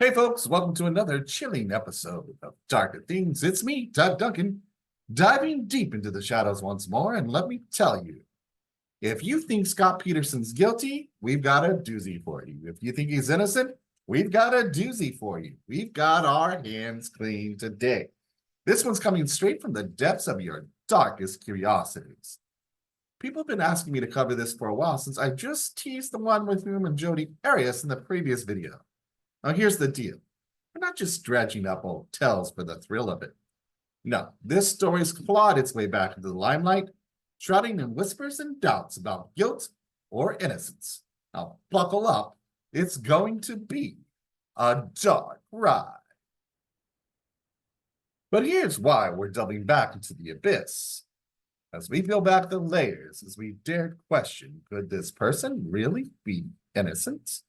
Hey folks, welcome to another chilling episode of Darker Things. It's me, Doug Duncan, diving deep into the shadows once more, and let me tell you, if you think Scott Peterson's guilty, we've got a doozy for you. If you think he's innocent, we've got a doozy for you. We've got our hands clean today. This one's coming straight from the depths of your darkest curiosities. People have been asking me to cover this for a while since I just teased the one with Hume and Jodi Arias in the previous video. Now, here's the deal. We're not just dredging up old tales for the thrill of it. No, this story's clawed its way back into the limelight, shrouding in whispers and doubts about guilt or innocence. Now, buckle up. It's going to be a dark ride. But here's why we're delving back into the abyss. As we peel back the layers, as we dare question, could this person really be innocent?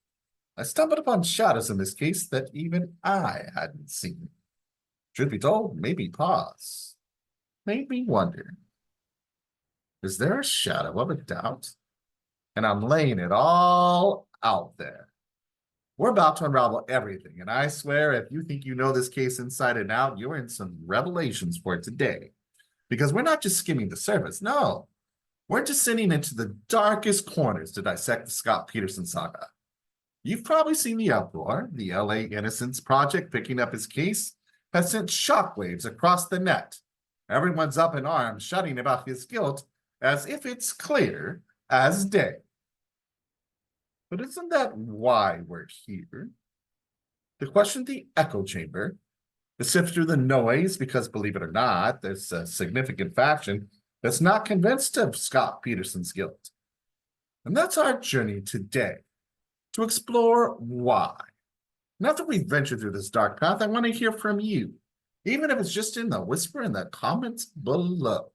I stumbled upon shadows in this case that even I hadn't seen. Truth be told, made me pause. Made me wonder, is there a shadow of a doubt? And I'm laying it all out there. We're about to unravel everything, and I swear if you think you know this case inside and out, you're in some revelations for today. Because we're not just skimming the surface, no. We're descending into the darkest corners to dissect the Scott Peterson saga. You've probably seen the uproar. The LA Innocence Project picking up his case has sent shockwaves across the net. Everyone's up in arms shouting about his guilt as if it's clear as day. But isn't that why we're here? To question the echo chamber, to sift through the noise because, believe it or not, there's a significant faction that's not convinced of Scott Peterson's guilt. And that's our journey today. To explore why. Now that we've ventured through this dark path, I want to hear from you, even if it's just in the whisper in the comments below.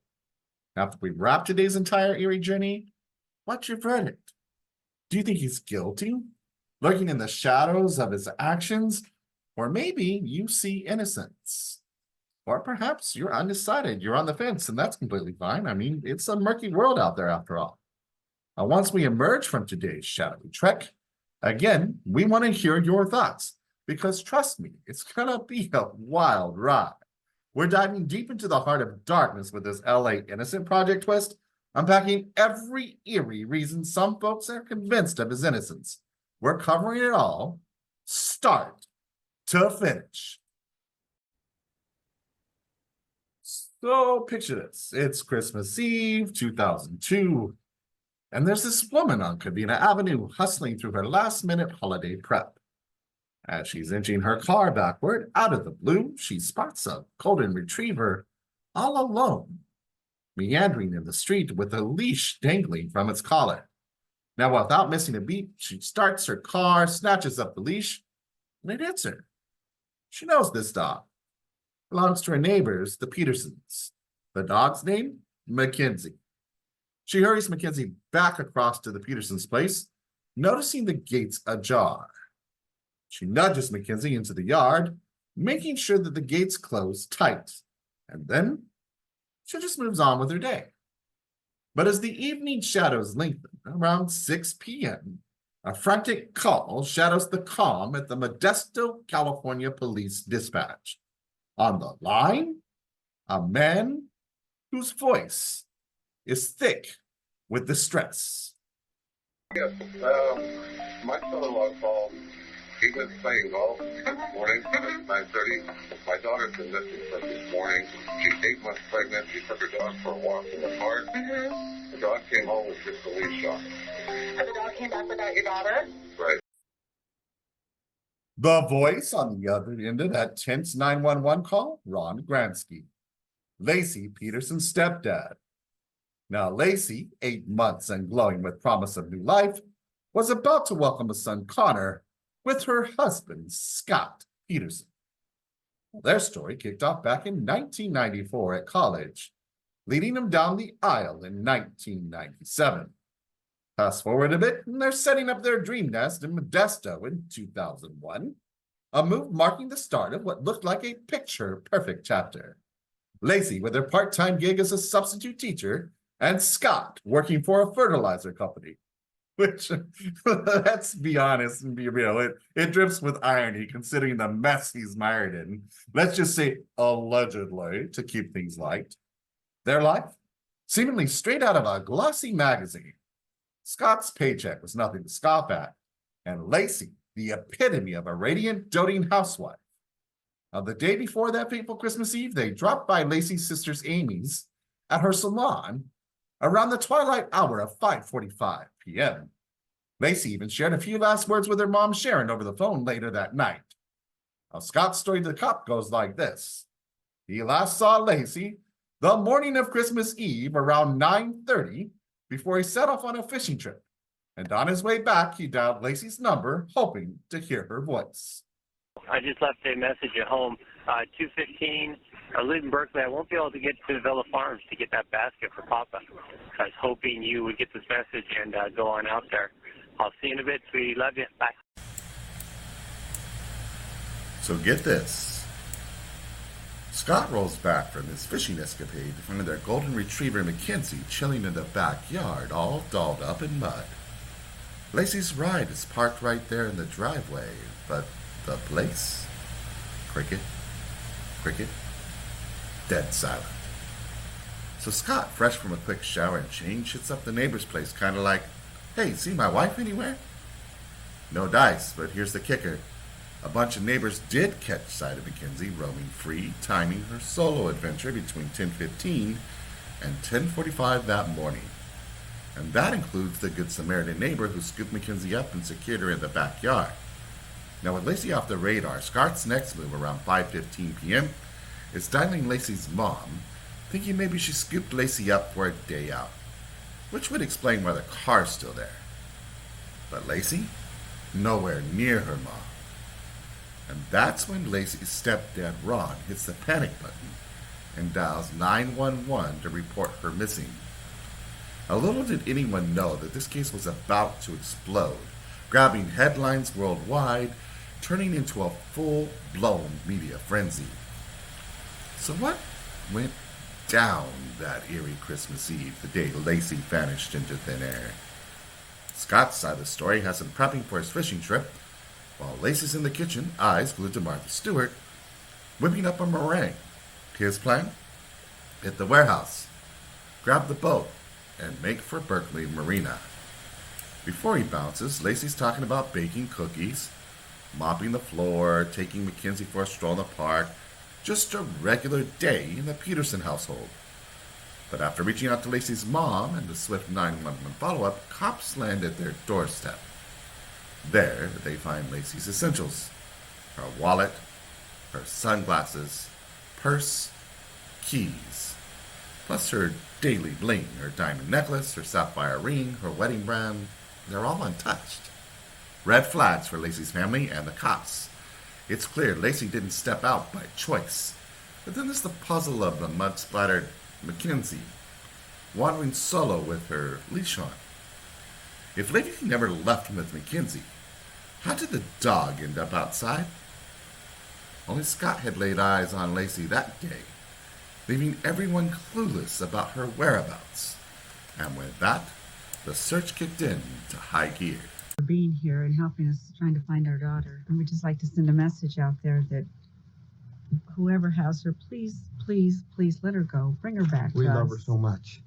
After we wrap today's entire eerie journey, what's your verdict? Do you think he's guilty, lurking in the shadows of his actions, or maybe you see innocence? Or perhaps you're undecided, you're on the fence, and that's completely fine. I mean, it's a murky world out there after all. Now, once we emerge from today's shadowy trek, again, we want to hear your thoughts, because trust me, it's going to be a wild ride. We're diving deep into the heart of darkness with this LA Innocent Project twist, unpacking every eerie reason some folks are convinced of his innocence. We're covering it all, start to finish. So picture this. It's Christmas Eve, 2002. And there's this woman on Covina Avenue hustling through her last-minute holiday prep. As she's inching her car backward, out of the blue, she spots a golden retriever all alone, meandering in the street with a leash dangling from its collar. Now, without missing a beat, she starts her car, snatches up the leash, and it hits her. She knows this dog. Belongs to her neighbors, the Petersons. The dog's name? Mackenzie. She hurries Mackenzie back across to the Petersons' place, noticing the gates ajar. She nudges Mackenzie into the yard, making sure that the gates close tight, and then she just moves on with her day. But as the evening shadows lengthen, around 6 p.m., a frantic call shadows the calm at the Modesto, California Police Dispatch. On the line, a man whose voice is thick with distress. Yes, my son-in-law called. He was playing golf this morning at 9:30. My daughter's been missing since this morning. She's 8 months pregnant. She took her dog for a walk in the park. The dog came home with just a leash on. And the dog came back without your daughter? Right. The voice on the other end of that tense 911 call, Ron Gransky, Lacey Peterson's stepdad. Now, Lacey, 8 months and glowing with promise of new life, was about to welcome a son, Connor, with her husband, Scott Peterson. Their story kicked off back in 1994 at college, leading them down the aisle in 1997. Fast forward a bit, and they're setting up their dream nest in Modesto in 2001, a move marking the start of what looked like a picture-perfect chapter. Lacey with her part-time gig as a substitute teacher, and Scott working for a fertilizer company. Which, let's be honest and be real, it drips with irony considering the mess he's mired in. Let's just say allegedly to keep things light. Their life, seemingly straight out of a glossy magazine. Scott's paycheck was nothing to scoff at, and Lacey, the epitome of a radiant, doting housewife. Now, the day before that fateful Christmas Eve, they dropped by Lacey's sister's Amy's at her salon around the twilight hour of 5:45 p.m. Lacey even shared a few last words with her mom Sharon over the phone later that night. Now, Scott's story to the cop goes like this. He last saw Lacey the morning of Christmas Eve around 9:30 before he set off on a fishing trip. And on his way back, he dialed Lacey's number, hoping to hear her voice. I just left a message at home, 2:15. I live in Berkeley. I won't be able to get to the Villa Farms to get that basket for Papa. I was hoping you would get this message and go on out there. I'll see you in a bit, sweetie. Love you. Bye. So get this. Scott rolls back from his fishing escapade to find their golden retriever Mackenzie chilling in the backyard, all dolled up in mud. Lacey's ride is parked right there in the driveway, but the place? Cricket, cricket, dead silent. So Scott, fresh from a quick shower and change, hits up the neighbor's place, kind of like, hey, see my wife anywhere? No dice, but here's the kicker. A bunch of neighbors did catch sight of Mackenzie roaming free, timing her solo adventure between 10:15 and 10:45 that morning. And that includes the Good Samaritan neighbor who scooped Mackenzie up and secured her in the backyard. Now, with Lacey off the radar, Scott's next move around 5:15 p.m. is dialing Lacey's mom, thinking maybe she scooped Lacey up for a day out, which would explain why the car's still there. But Lacey? Nowhere near her mom. And that's when Lacey's stepdad Ron hits the panic button and dials 911 to report her missing. Now, little did anyone know that this case was about to explode, grabbing headlines worldwide, turning into a full-blown media frenzy. So what went down that eerie Christmas Eve, the day Lacey vanished into thin air? Scott's side of the story has him prepping for his fishing trip, while Lacey's in the kitchen, eyes glued to Martha Stewart, whipping up a meringue. His plan? Hit the warehouse, grab the boat, and make for Berkeley Marina. Before he bounces, Lacey's talking about baking cookies, mopping the floor, taking Mackenzie for a stroll in the park, just a regular day in the Peterson household. But after reaching out to Lacey's mom and the swift 911 follow-up, cops land at their doorstep. There, they find Lacey's essentials: her wallet, her sunglasses, purse, keys, plus her daily bling, her diamond necklace, her sapphire ring, her wedding band. They're all untouched. Red flags for Lacey's family and the cops. It's clear Lacey didn't step out by choice. But then there's the puzzle of the mud-splattered Mackenzie, wandering solo with her leash on. If Lacey never left with Mackenzie, how did the dog end up outside? Only Scott had laid eyes on Lacey that day, leaving everyone clueless about her whereabouts. And with that, the search kicked in to high gear. For being here and helping us trying to find our daughter. And we'd just like to send a message out there that whoever has her, please, please, please let her go. Bring her back. We love her so much.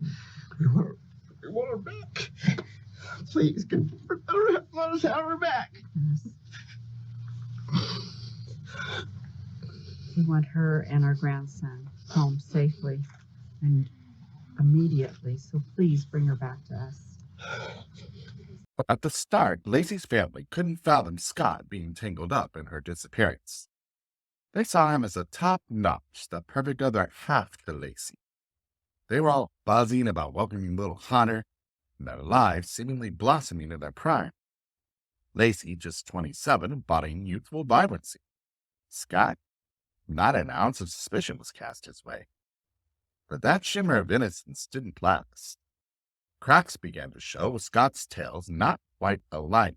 We want her back. Please, let us have her back. Yes. We want her and our grandson home safely and immediately. So please bring her back to us. At the start, Lacey's family couldn't fathom Scott being tangled up in her disappearance. They saw him as a top-notch, the perfect other half to Lacey. They were all buzzing about welcoming little Hunter, and their lives seemingly blossoming in their prime. Lacey, just 27, embodying youthful vibrancy. Scott, not an ounce of suspicion was cast his way. But that shimmer of innocence didn't last. Cracks began to show with Scott's tales not quite alike,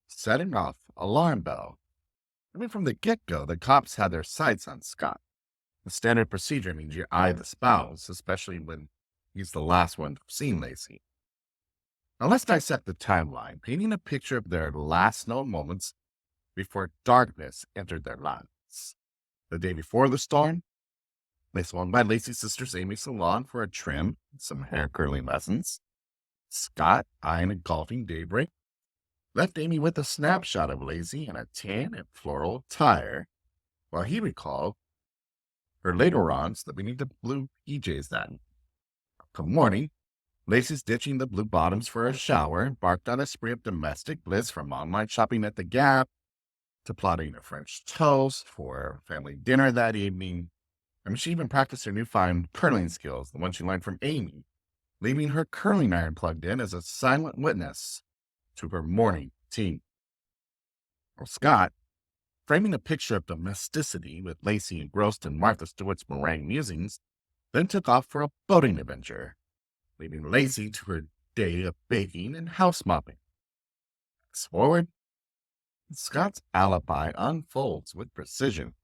setting off alarm bell. I mean, from the get-go, the cops had their sights on Scott. The standard procedure means you eye the spouse, especially when he's the last one to have seen Lacey. Now let's dissect the timeline, painting a picture of their last known moments before darkness entered their lives. The day before the storm, they swung by Lacey's sister's Amy's salon for a trim and some hair curling lessons. Scott, eyeing a golfing daybreak, left Amy with a snapshot of Lacey in a tan and floral attire, while he recalled her later on slipping into blue PJs that night. Come morning, Lacey's ditching the blue bottoms for a shower, embarked on a spree of domestic bliss from online shopping at the Gap to plotting a French toast for family dinner that evening. And she even practiced her newfound curling skills, the one she learned from Amy, leaving her curling iron plugged in as a silent witness to her morning routine. Well, Scott, framing a picture of domesticity with Lacey engrossed in Martha Stewart's meringue musings, then took off for a boating adventure, leaving Lacey to her day of baking and house mopping. Fast forward, Scott's alibi unfolds with precision.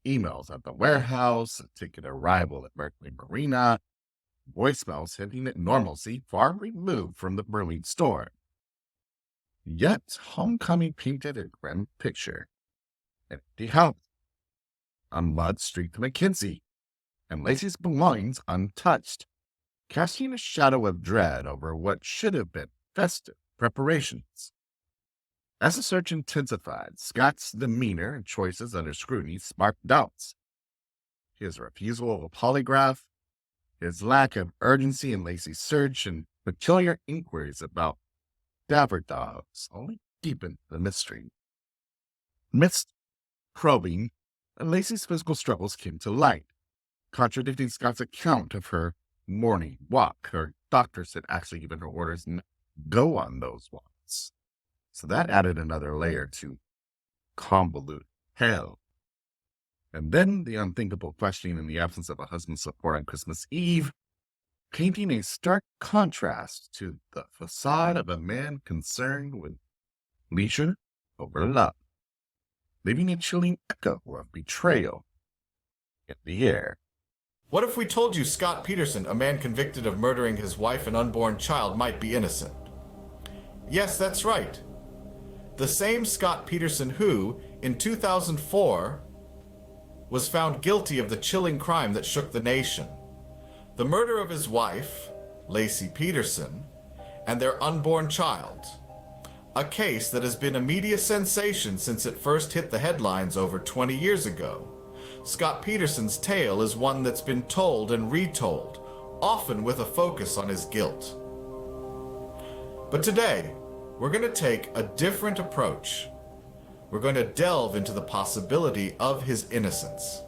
Emails at the warehouse, a ticket arrival at Berkeley Marina, voicemails hinting at normalcy far removed from the brewing store. Yet, homecoming painted a grim picture. An empty house, a mud-streaked McKinsey, and Lacey's belongings untouched, casting a shadow of dread over what should have been festive preparations. As the search intensified, Scott's demeanor and choices under scrutiny sparked doubts. His refusal of a polygraph, his lack of urgency in Lacey's search, and peculiar inquiries about Dapper dogs only deepened the mystery. Amidst probing, Lacey's physical struggles came to light, contradicting Scott's account of her morning walk. Her doctor said actually given her orders not to go on those walks. So that added another layer to convolute hell. And then the unthinkable questioning in the absence of a husband's support on Christmas Eve, painting a stark contrast to the facade of a man concerned with leisure over love, leaving a chilling echo of betrayal in the air. What if we told you Scott Peterson, a man convicted of murdering his wife and unborn child, might be innocent? Yes, that's right. The same Scott Peterson who, in 2004, was found guilty of the chilling crime that shook the nation. The murder of his wife, Lacey Peterson, and their unborn child. A case that has been a media sensation since it first hit the headlines over 20 years ago. Scott Peterson's tale is one that's been told and retold, often with a focus on his guilt. But today, we're going to take a different approach. We're going to delve into the possibility of his innocence.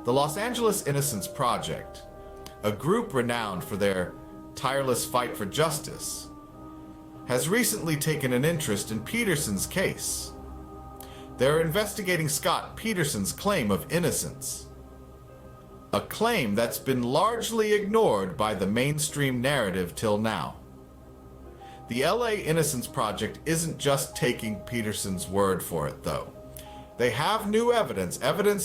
The Los Angeles Innocence Project, a group renowned for their tireless fight for justice, has recently taken an interest in Peterson's case. They're investigating Scott Peterson's claim of innocence, a claim that's been largely ignored by the mainstream narrative till now. The LA Innocence Project isn't just taking Peterson's word for it, though. They have new evidence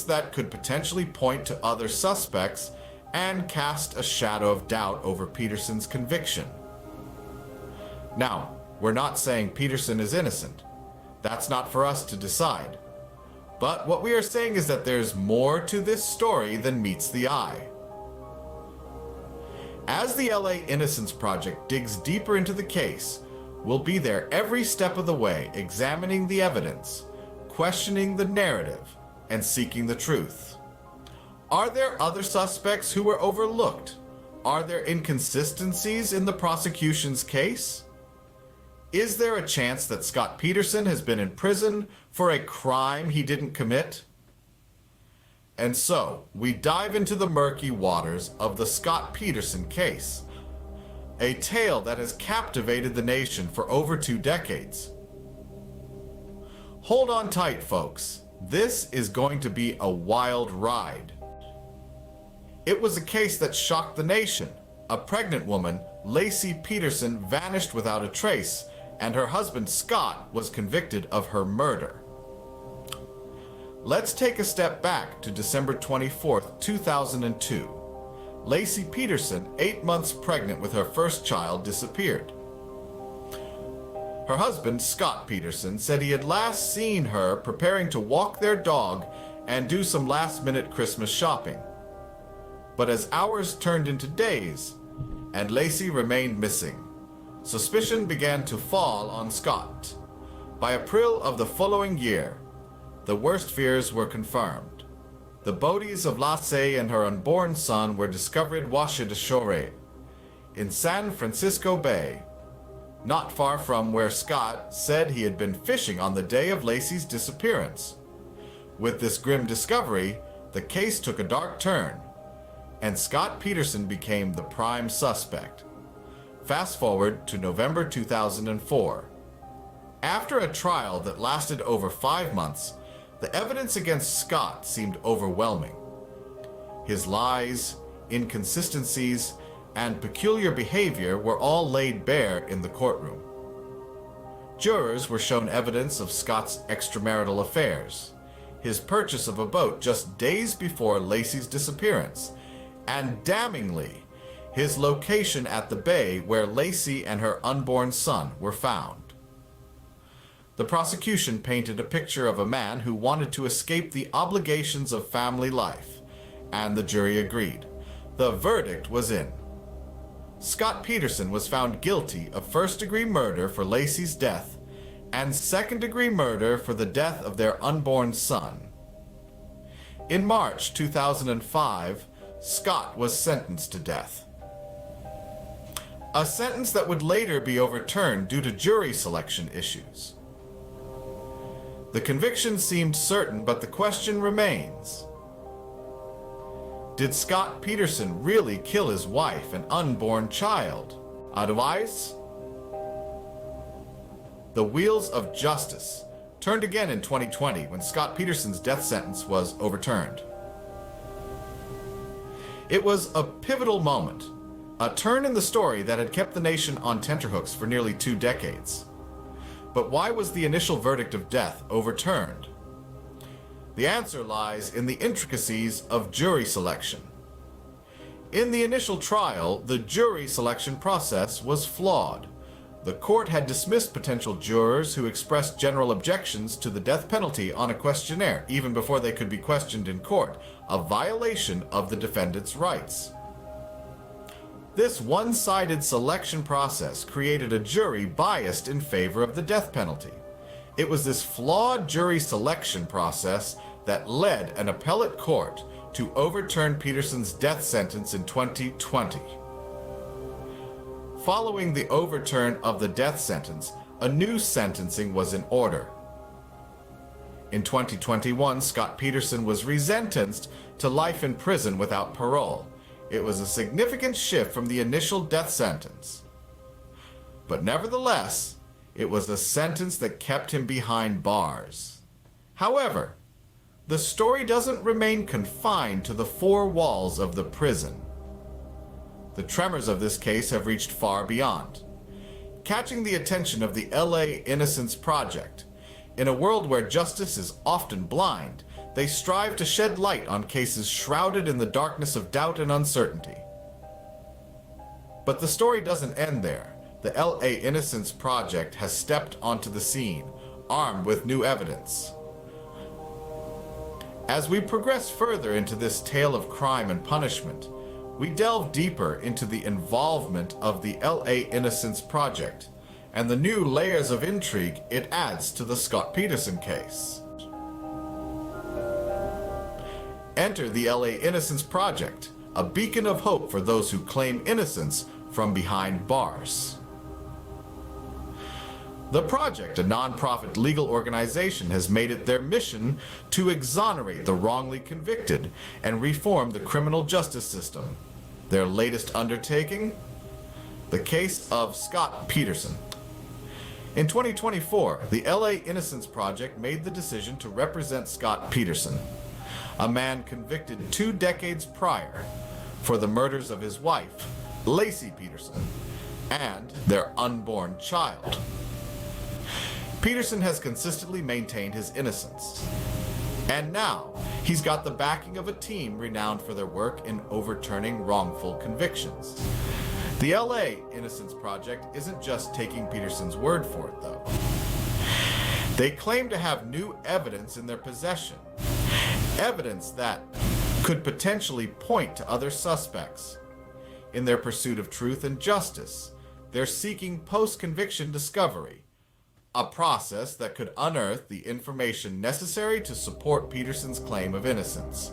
that could potentially point to other suspects and cast a shadow of doubt over Peterson's conviction. Now, we're not saying Peterson is innocent. That's not for us to decide. But what we are saying is that there's more to this story than meets the eye. As the LA Innocence Project digs deeper into the case, we'll be there every step of the way, examining the evidence, questioning the narrative, and seeking the truth. Are there other suspects who were overlooked? Are there inconsistencies in the prosecution's case? Is there a chance that Scott Peterson has been in prison for a crime he didn't commit? And so, we dive into the murky waters of the Scott Peterson case, a tale that has captivated the nation for over 2 decades. Hold on tight, folks. This is going to be a wild ride. It was a case that shocked the nation. A pregnant woman, Lacey Peterson, vanished without a trace, and her husband Scott was convicted of her murder. Let's take a step back to December 24th, 2002. Lacey Peterson, 8 months pregnant with her first child, disappeared. Her husband, Scott Peterson, said he had last seen her preparing to walk their dog and do some last-minute Christmas shopping. But as hours turned into days, and Lacey remained missing, suspicion began to fall on Scott. By April of the following year, the worst fears were confirmed. The bodies of Lacey and her unborn son were discovered washed ashore in San Francisco Bay, not far from where Scott said he had been fishing on the day of Lacey's disappearance. With this grim discovery, the case took a dark turn, and Scott Peterson became the prime suspect. Fast forward to November 2004. After a trial that lasted over 5 months, the evidence against Scott seemed overwhelming. His lies, inconsistencies, and peculiar behavior were all laid bare in the courtroom. Jurors were shown evidence of Scott's extramarital affairs, his purchase of a boat just days before Lacey's disappearance, and damningly, his location at the bay where Lacey and her unborn son were found. The prosecution painted a picture of a man who wanted to escape the obligations of family life, and the jury agreed. The verdict was in. Scott Peterson was found guilty of first-degree murder for Lacey's death and second-degree murder for the death of their unborn son. In March 2005, Scott was sentenced to death. A sentence that would later be overturned due to jury selection issues. The conviction seemed certain, but the question remains. Did Scott Peterson really kill his wife and unborn child? Otherwise, the wheels of justice turned again in 2020 when Scott Peterson's death sentence was overturned. It was a pivotal moment, a turn in the story that had kept the nation on tenterhooks for nearly 2 decades. But why was the initial verdict of death overturned? The answer lies in the intricacies of jury selection. In the initial trial, the jury selection process was flawed. The court had dismissed potential jurors who expressed general objections to the death penalty on a questionnaire, even before they could be questioned in court, a violation of the defendant's rights. This one-sided selection process created a jury biased in favor of the death penalty. It was this flawed jury selection process that led an appellate court to overturn Peterson's death sentence in 2020. Following the overturn of the death sentence, a new sentencing was in order. In 2021, Scott Peterson was resentenced to life in prison without parole. It was a significant shift from the initial death sentence. But nevertheless, it was a sentence that kept him behind bars. However, the story doesn't remain confined to the 4 walls of the prison. The tremors of this case have reached far beyond, catching the attention of the LA Innocence Project. In a world where justice is often blind, they strive to shed light on cases shrouded in the darkness of doubt and uncertainty. But the story doesn't end there. The LA Innocence Project has stepped onto the scene, armed with new evidence. As we progress further into this tale of crime and punishment, we delve deeper into the involvement of the LA Innocence Project and the new layers of intrigue it adds to the Scott Peterson case. Enter the LA Innocence Project, a beacon of hope for those who claim innocence from behind bars. The project, a non-profit legal organization, has made it their mission to exonerate the wrongly convicted and reform the criminal justice system. Their latest undertaking? The case of Scott Peterson. In 2024, the LA Innocence Project made the decision to represent Scott Peterson, a man convicted 2 decades prior for the murders of his wife, Lacey Peterson, and their unborn child. Peterson has consistently maintained his innocence, and now he's got the backing of a team renowned for their work in overturning wrongful convictions. The LA Innocence Project isn't just taking Peterson's word for it, though. They claim to have new evidence in their possession. Evidence that could potentially point to other suspects. In their pursuit of truth and justice, they're seeking post-conviction discovery, a process that could unearth the information necessary to support Peterson's claim of innocence.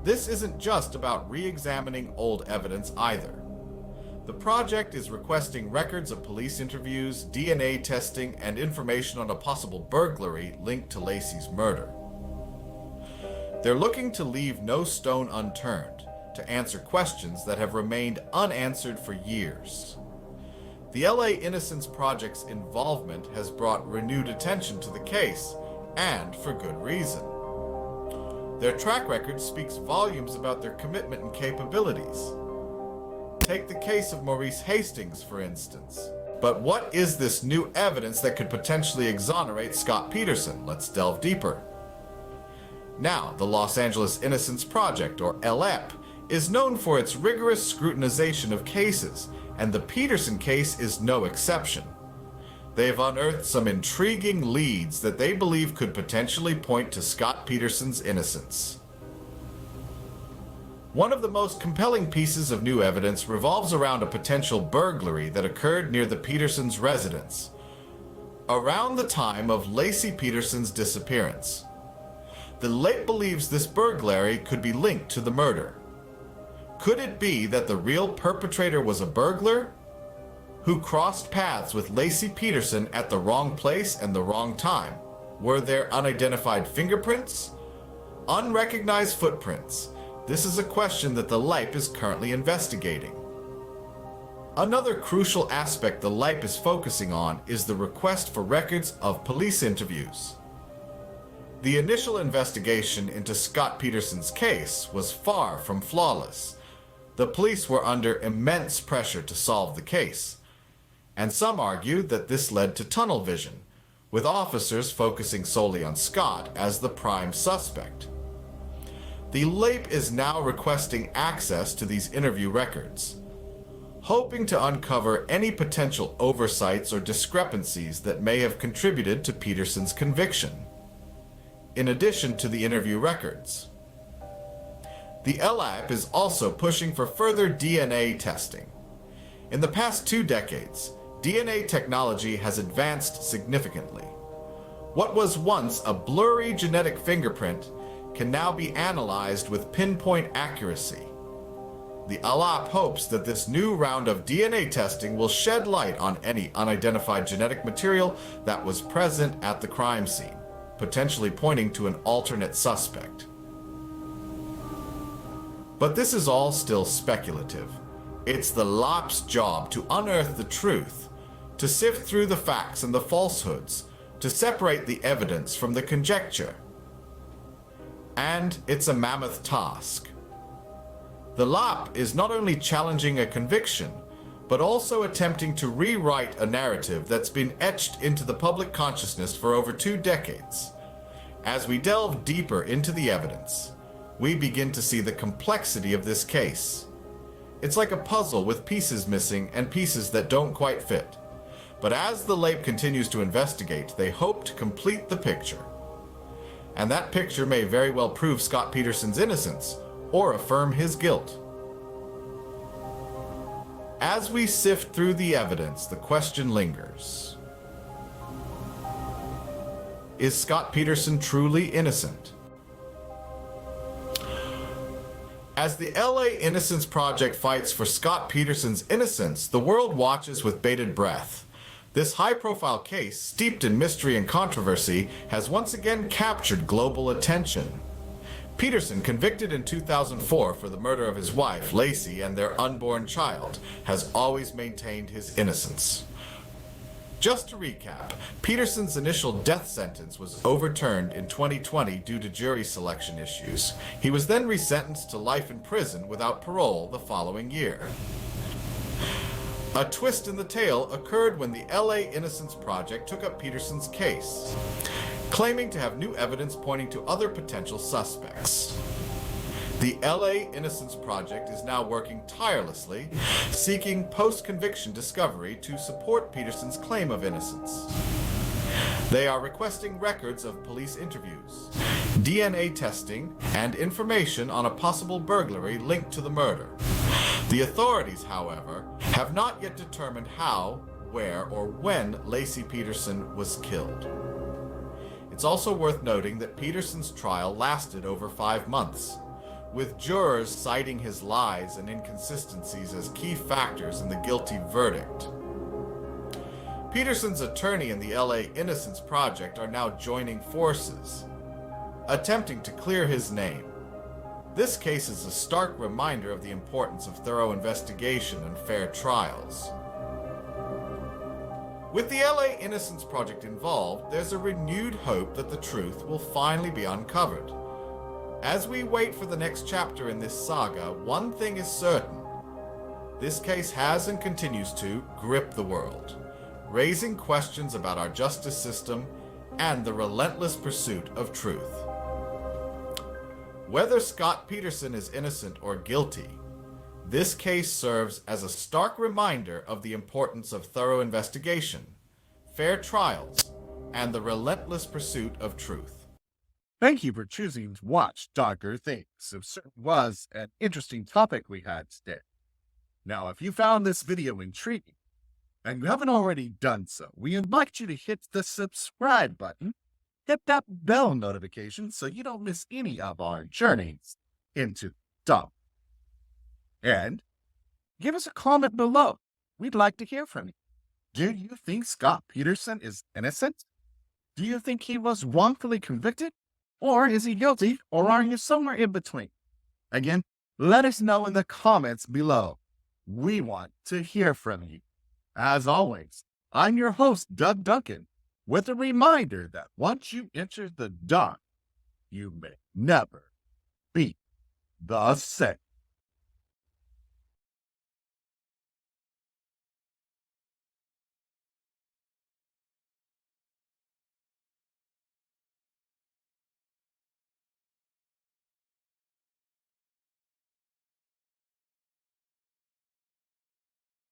This isn't just about re-examining old evidence either. The project is requesting records of police interviews, DNA testing, and information on a possible burglary linked to Lacey's murder. They're looking to leave no stone unturned to answer questions that have remained unanswered for years. The LA Innocence Project's involvement has brought renewed attention to the case, and for good reason. Their track record speaks volumes about their commitment and capabilities. Take the case of Maurice Hastings, for instance. But what is this new evidence that could potentially exonerate Scott Peterson? Let's delve deeper. Now, the Los Angeles Innocence Project, or LAP, is known for its rigorous scrutinization of cases, and the Peterson case is no exception. They've unearthed some intriguing leads that they believe could potentially point to Scott Peterson's innocence. One of the most compelling pieces of new evidence revolves around a potential burglary that occurred near the Petersons' residence, around the time of Lacey Peterson's disappearance. The LAP believes this burglary could be linked to the murder. Could it be that the real perpetrator was a burglar who crossed paths with Lacey Peterson at the wrong place and the wrong time? Were there unidentified fingerprints? Unrecognized footprints? This is a question that the LAP is currently investigating. Another crucial aspect the LAP is focusing on is the request for records of police interviews. The initial investigation into Scott Peterson's case was far from flawless. The police were under immense pressure to solve the case, and some argued that this led to tunnel vision, with officers focusing solely on Scott as the prime suspect. The LAP is now requesting access to these interview records, hoping to uncover any potential oversights or discrepancies that may have contributed to Peterson's conviction. In addition to the interview records, the LAP is also pushing for further DNA testing. In the past 2 decades, DNA technology has advanced significantly. What was once a blurry genetic fingerprint can now be analyzed with pinpoint accuracy. The LAP hopes that this new round of DNA testing will shed light on any unidentified genetic material that was present at the crime scene, potentially pointing to an alternate suspect. But this is all still speculative. It's the LAP's job to unearth the truth, to sift through the facts and the falsehoods, to separate the evidence from the conjecture. And it's a mammoth task. The LAP is not only challenging a conviction, but also attempting to rewrite a narrative that's been etched into the public consciousness for over 2 decades. As we delve deeper into the evidence, we begin to see the complexity of this case. It's like a puzzle with pieces missing and pieces that don't quite fit. But as the LAP continues to investigate, they hope to complete the picture. And that picture may very well prove Scott Peterson's innocence or affirm his guilt. As we sift through the evidence, the question lingers. Is Scott Peterson truly innocent? As the LA Innocence Project fights for Scott Peterson's innocence, the world watches with bated breath. This high-profile case, steeped in mystery and controversy, has once again captured global attention. Peterson, convicted in 2004 for the murder of his wife, Lacey, and their unborn child, has always maintained his innocence. Just to recap, Peterson's initial death sentence was overturned in 2020 due to jury selection issues. He was then resentenced to life in prison without parole the following year. A twist in the tale occurred when the LA Innocence Project took up Peterson's case, claiming to have new evidence pointing to other potential suspects. The LA Innocence Project is now working tirelessly, seeking post-conviction discovery to support Peterson's claim of innocence. They are requesting records of police interviews, DNA testing, and information on a possible burglary linked to the murder. The authorities, however, have not yet determined how, where, or when Laci Peterson was killed. It's also worth noting that Peterson's trial lasted over 5 months, with jurors citing his lies and inconsistencies as key factors in the guilty verdict. Peterson's attorney and the LA Innocence Project are now joining forces, attempting to clear his name. This case is a stark reminder of the importance of thorough investigation and fair trials. With the LA Innocence Project involved, there's a renewed hope that the truth will finally be uncovered. As we wait for the next chapter in this saga, one thing is certain. This case has and continues to grip the world, raising questions about our justice system and the relentless pursuit of truth. Whether Scott Peterson is innocent or guilty, this case serves as a stark reminder of the importance of thorough investigation, fair trials, and the relentless pursuit of truth. Thank you for choosing to watch Darker Things. It certainly was an interesting topic we had today. Now, if you found this video intriguing, and you haven't already done so, we invite you to hit the subscribe button, hit that bell notification so you don't miss any of our journeys into the dark. And give us a comment below. We'd like to hear from you. Do you think Scott Peterson is innocent? Do you think he was wrongfully convicted? Or is he guilty? Or are you somewhere in between? Again, let us know in the comments below. We want to hear from you. As always, I'm your host, Doug Duncan, with a reminder that once you enter the dark, you may never beat the sick.